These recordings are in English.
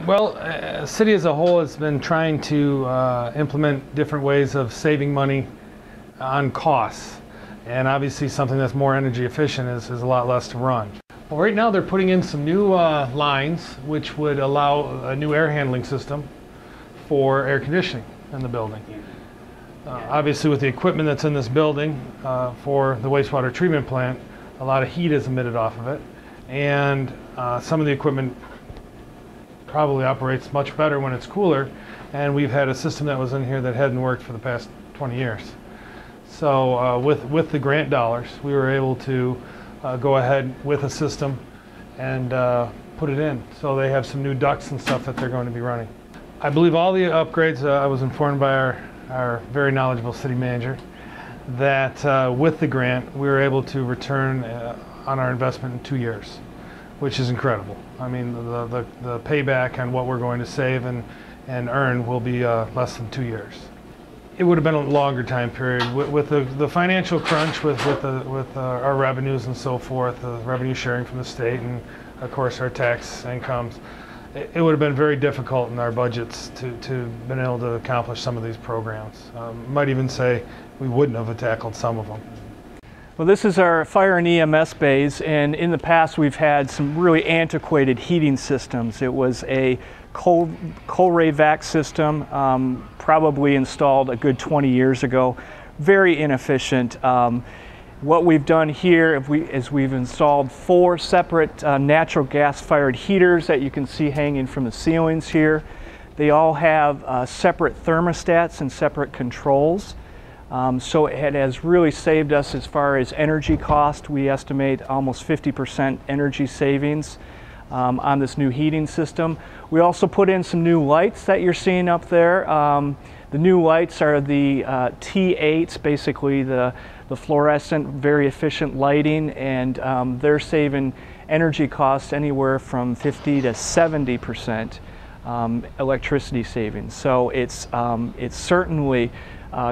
Well, city as a whole has been trying to implement different ways of saving money on costs. And obviously something that's more energy efficient is a lot less to run. Well, right now they're putting in some new lines which would allow a new air handling system for air conditioning in the building. Obviously with the equipment that's in this building for the wastewater treatment plant, a lot of heat is emitted off of it. And some of the equipment probably operates much better when it's cooler, and we've had a system that was in here that hadn't worked for the past 20 years. So with the grant dollars, we were able to go ahead with a system and put it in. So they have some new ducts and stuff that they're going to be running. I believe all the upgrades, I was informed by our very knowledgeable city manager, that with the grant, we were able to return on our investment in 2 years, which is incredible. I mean, the payback on what we're going to save and earn will be less than 2 years. It would have been a longer time period. With the financial crunch, with our revenues and so forth, the revenue sharing from the state, and of course our tax incomes, it would have been very difficult in our budgets to been able to accomplish some of these programs. Might even say we wouldn't have tackled some of them. Well, this is our fire and EMS bays, and in the past we've had some really antiquated heating systems. It was a coal-ray vac system, probably installed a good 20 years ago. Very inefficient. What we've done here is we've installed 4 separate natural gas-fired heaters that you can see hanging from the ceilings here. They all have separate thermostats and separate controls. So it has really saved us as far as energy cost. We estimate almost 50% energy savings on this new heating system. We also put in some new lights that you're seeing up there. The new lights are the T8s, basically the fluorescent, very efficient lighting, and they're saving energy costs anywhere from 50 to 70% electricity savings. So it's certainly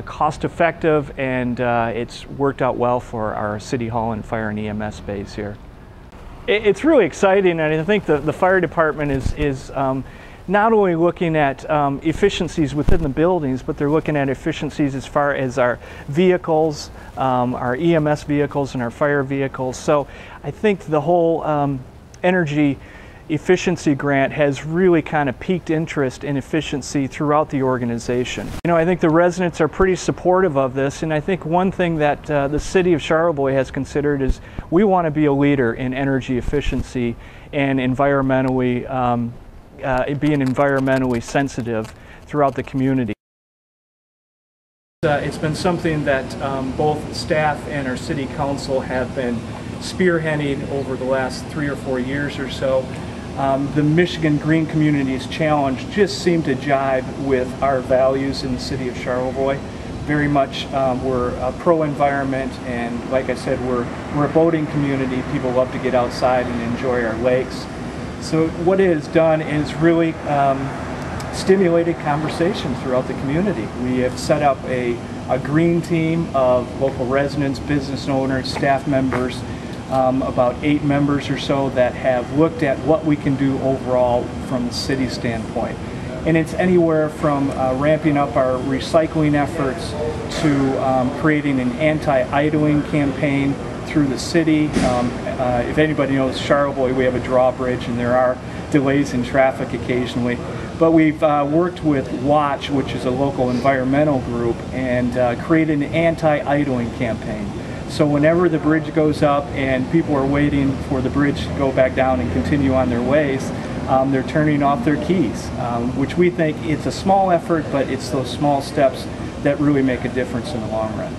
cost effective, and it's worked out well for our City Hall and fire and EMS bays here. It's really exciting, and I think the fire department is not only looking at efficiencies within the buildings, but they're looking at efficiencies as far as our vehicles, our EMS vehicles and our fire vehicles. So I think the whole energy efficiency grant has really kind of piqued interest in efficiency throughout the organization. You know, I think the residents are pretty supportive of this, and I think one thing that the city of Charlevoix has considered is we want to be a leader in energy efficiency and environmentally being environmentally sensitive throughout the community. It's been something that both staff and our city council have been spearheading over the last 3 or 4 years or so. The Michigan Green Communities Challenge just seemed to jive with our values in the city of Charlevoix. Very much we're pro-environment, and like I said, we're a boating community. People love to get outside and enjoy our lakes. So what it has done is really stimulated conversation throughout the community. We have set up a green team of local residents, business owners, staff members, about 8 members or so that have looked at what we can do overall from the city standpoint. And it's anywhere from ramping up our recycling efforts to creating an anti-idling campaign through the city. If anybody knows Charlevoix, we have a drawbridge and there are delays in traffic occasionally. But we've worked with Watch, which is a local environmental group, and created an anti-idling campaign. So whenever the bridge goes up and people are waiting for the bridge to go back down and continue on their ways, they're turning off their keys, which we think it's a small effort, but it's those small steps that really make a difference in the long run.